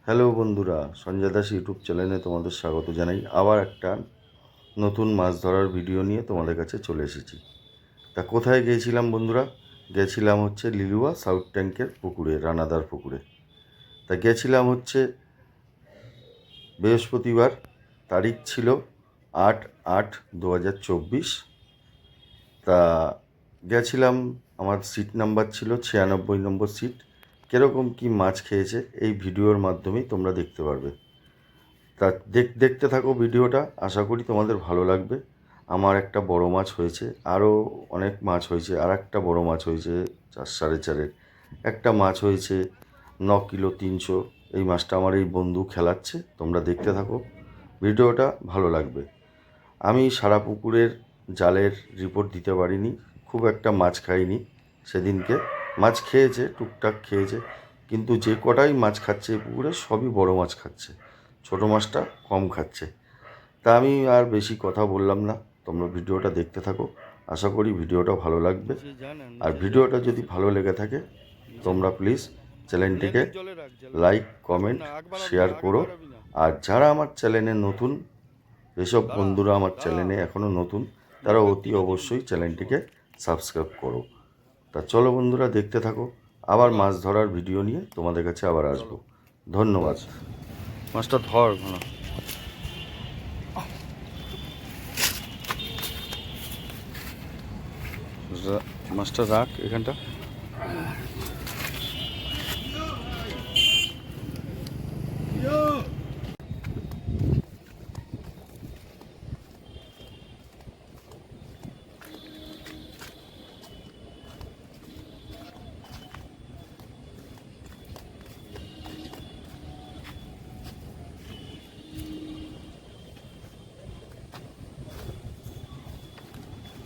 Hello বন্ধুরা, Sanjay Das YouTube চ্যানেলে তোমাদের স্বাগত জানাই। আবার একটা নতুন মাছ ধরার ভিডিও নিয়ে তোমাদের কাছে চলে এসেছি। তা কোথায় গিয়েছিলাম বন্ধুরা? গেছিলাম হচ্ছে লিলুয়া সাউথ ট্যাঙ্কের পুকুরে, রানাদার পুকুরে। তা গেছিলাম হচ্ছে বৃহস্পতিবার, তারিখ ছিল 8/8/2024। তা গেছিলাম, আমার সিট নাম্বার ছিল 96 নম্বর সিট। কীরকম কী মাছ খেয়েছে এই ভিডিওর মাধ্যমেই তোমরা দেখতে পারবে। তা দেখতে থাকো ভিডিওটা, আশা করি তোমাদের ভালো লাগবে। আমার একটা বড় মাছ হয়েছে, আরও অনেক মাছ হয়েছে, আর একটা বড় মাছ হয়েছে 4-4.5 একটা মাছ হয়েছে 9 কিলো 300। এই মাছটা আমার এই বন্ধু খেলাচ্ছে, তোমরা দেখতে থাকো, ভিডিওটা ভালো লাগবে। আমি সারা পুকুরের জালের রিপোর্ট দিতে পারিনি, খুব একটা মাছ খাইনি সেদিনকে। মাছ খেয়েছে, টুকটাক খেয়েছে, কিন্তু যে কটাই মাছ খাচ্ছে এই পুকুরে সবই বড় মাছ খাচ্ছে, ছোটো মাছটা কম খাচ্ছে। তা আমি আর বেশি কথা বললাম না, তোমরা ভিডিওটা দেখতে থাকো, আশা করি ভিডিওটা ভালো লাগবে। আর ভিডিওটা যদি ভালো লেগে থাকে তোমরা প্লিজ চ্যানেলটিকে লাইক, কমেন্ট, শেয়ার করো। আর যারা আমার চ্যানেলে নতুন, যেসব বন্ধুরা আমার চ্যানেলে এখনও নতুন, তারা অতি অবশ্যই চ্যানেলটিকে সাবস্ক্রাইব করো। তা চলো বন্ধুরা, দেখতে থাকো, আবার মাছ ধরার ভিডিও নিয়ে তোমাদের কাছে আবার আসবো। ধন্যবাদ। মাছটা ধর, মাছটা রাখ এখানটা।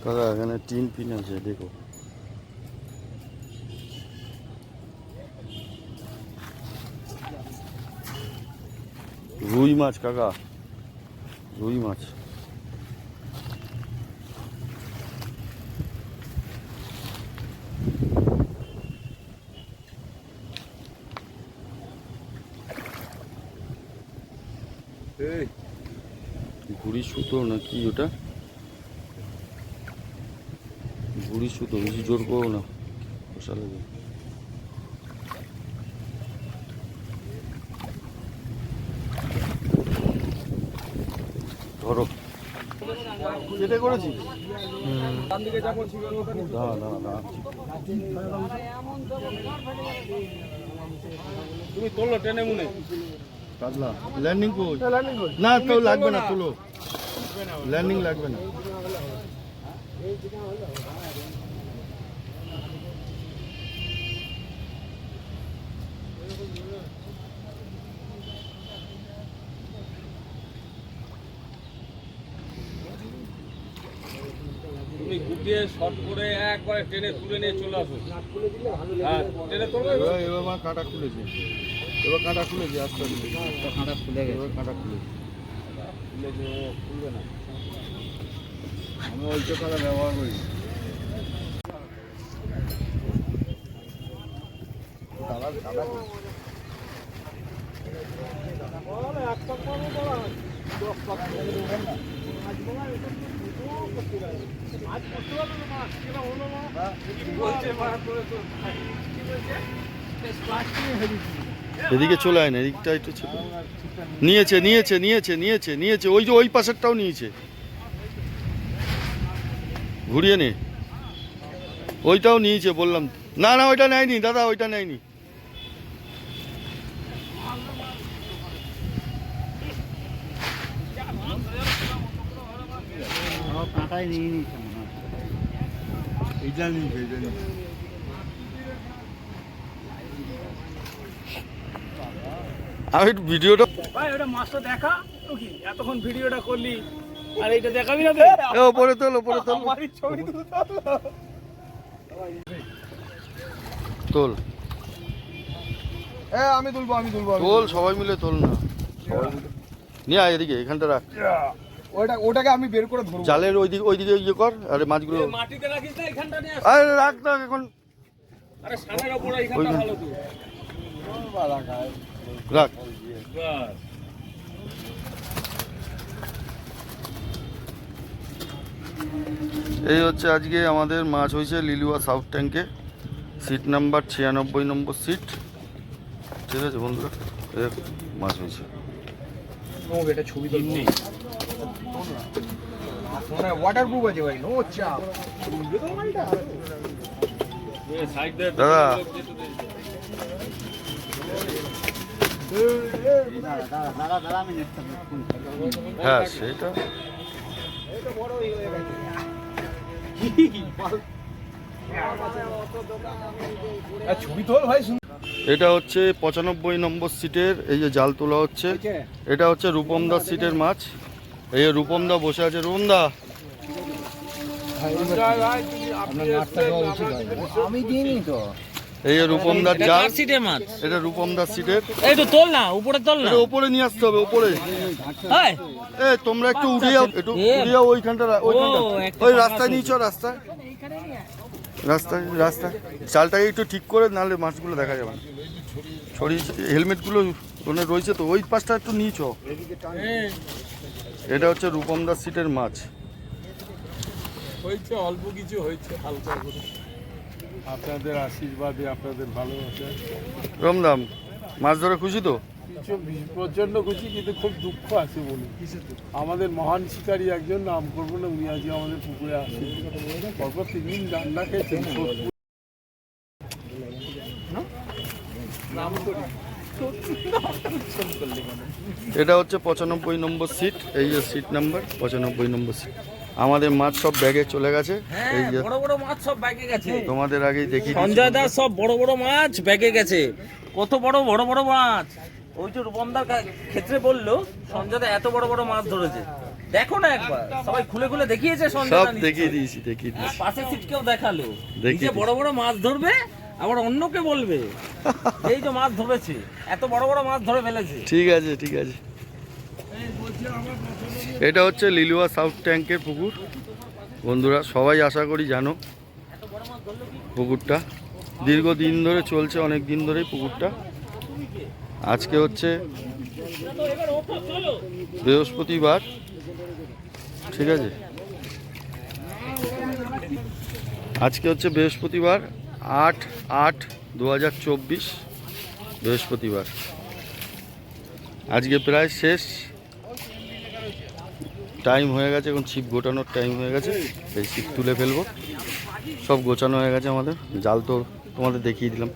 কাকা এখানে টিন পিন আছে, দেখো। রুই মাছ কাকা, রুই মাছ। ঘুড়ি সুতো নাকি ওটা? ঘুড়ি সুতো, বেশি জোর করো না, পোষা লাগে। ধরো, কেটে করেছি। তুমি তোলো টেনে মনে কাতলা ল্যান্ডিং কই? না তো লাগবে না, তোলো, ল্যান্ডিং লাগবে না। তুমি গুটিয়ে শর্ট করে একবারে টেনে তুলে নিয়ে চলে আসো। হ্যাঁ, টেনে তুলবে। এবার মা কাঁটা খুলেছে, এবার কাঁটা খুলেছে, আস্তে আস্তে কাঁটা খুলে গেছে, এবার কাঁটা খুলেছে। খুলবে না, আমি ওই তো কাঁটা ব্যবহার করি। এদিকে চলে আয় না, এদিকটা একটু ছিল। নিয়েছে নিয়েছে নিয়েছে নিয়েছে নিয়েছে, ওই যে ওই পাশেরটাও নিয়েছে, ঘুরিয়ে নে। ওইটাও নিয়েছে বললাম। না না, ওইটা নেয়নি দাদা, ওইটা নেয়নি। কাঁটাই নিয়ে নিয়েছে, এইটা নিয়েছে, এইটা নিয়েছে। আমি একটু ভিডিওটা, ভাই ওটা মাছটা দেখা তো, কি এতক্ষণ ভিডিওটা করলি আর এইটা দেখাবি না? ওপরে তোল, ওপরে তোল, আমারই ছবি তোল, আমি তুলবো, আমি তুলবো। তোল, সবাই মিলে তোল না, সবাই মিলে নিয়ে আয় এদিকে, এখানটা রাখ। ওটাকে আমি বের করে ধরবো। জালের ওইদিকে ইয়ে কর, আরে মাছগুলো মাটিতে রাখিস না, এখানটা নিয়ে আসো। আরে রাখ না এখন। আরে সামনের ওপরে এখানটা ভালো তো। রাখ। বাস। এই হচ্ছে আজকে আমাদের মাছ হয়েছে লিলুয়া সাউথ ট্যাঙ্কে, সিট নাম্বার 96 নম্বর সিট। ঠিক আছে বন্ধুরা, এই মাছ হয়েছে। এটা ছবি তো নেই ওয়াটারপ্রুফ আছে ভাই, নো চাপ। সাইড দিয়ে দাদা হ্যাঁ সেটা ছবি তোল ভাই। এটা হচ্ছে 95 নম্বর সিটের, এই যে জাল তোলা হচ্ছে, এটা হচ্ছে রূপমদা সিটের মাছ। এই যে রূপমদা বসে আছে। রূপমদা আমি দিইনি তো। এই যে রূপমদার জাল, সিটের মাছ এটা রূপমদার সিটের। এই তো তোল না, উপরে তোল না। এটা উপরে নিয়ে আসতে হবে, উপরে। হয় এ তোমরা একটু উঠে যাও, একটু উঠে যাও ওইখানটা, একটা ওই ফাঁকা রাস্তায় নিয়ে চল, রাস্তায় রাস্তায় চালটাকে একটু ঠিক করে, নাহলে মাছগুলো দেখা যাবে না। ছড়িয়ে হেলমেটগুলো ওখানে রয়েছে তো, ওই পাশটা একটু নিয়ে চ। এটা হচ্ছে রূপমদার সিটের মাছ। হয়েছে অল্প কিছু হয়েছে, হালকা করে। আপনাদের আশীর্বাদে, আপনাদের ভালোবাসা। রমদাম মাছ ধরে খুশি তো? কিছু প্রচন্ড খুশি, কিন্তু খুব দুঃখ আছে বলি। আমাদের মহান শিকারী একজন, নাম করবো না, উনি আজকে আমাদের পুকুরে আসেন। পরপর 3 দিন রান্না খেয়েছেন। এটা হচ্ছে 95 নম্বর সিট, এই যে সিট নাম্বার 95 নম্বর সিট। আমাদের মাছ সব ব্যাগে চলে গেছে, এই যে বড় বড় মাছ সব ব্যাগে গেছে। তোমাদের আগেই দেখি। সঞ্জয় দাস সব বড় বড় মাছ ব্যাগে গেছে। কত বড় বড় বড় মাছ! ওই যে রূপমদার ক্ষেত্রে বললো সঞ্জয় দা এত বড় বড় মাছ ধরেছে। দেখো না একবার, সবাই খুলে খুলে দেখিয়েছে সঞ্জয় সব দা নিশ্চয়ই। দেখিয়ে দিয়েছি। পাশের সিটকেও দেখালো, দেখিয়ে যে বড় বড় মাছ ধরবে আবার অন্যকে বলবে এই যে মাছ ধরেছে, এত বড় বড় মাছ ধরে ফেলেছে। ঠিক আছে। এটা হচ্ছে লিলুয়া সাউথ ট্যাঙ্কের পুকুর। বন্ধুরা সবাই আশা করি জানো পুকুরটা দীর্ঘদিন ধরে চলছে, অনেক দিন ধরেই পুকুরটা। আজকে হচ্ছে বৃহস্পতিবার, ঠিক আছে, আজকে হচ্ছে বৃহস্পতিবার 8/8/2024 বৃহস্পতিবার। আজকে প্রায় শেষ, টাইম হয়ে গেছে, এখন ছিপ গোটানোর টাইম হয়ে গেছে। এই ছিপ তুলে ফেলবো, সব গোছানো হয়ে গেছে আমাদের। জাল তো তোমাদের দেখিয়ে দিলাম।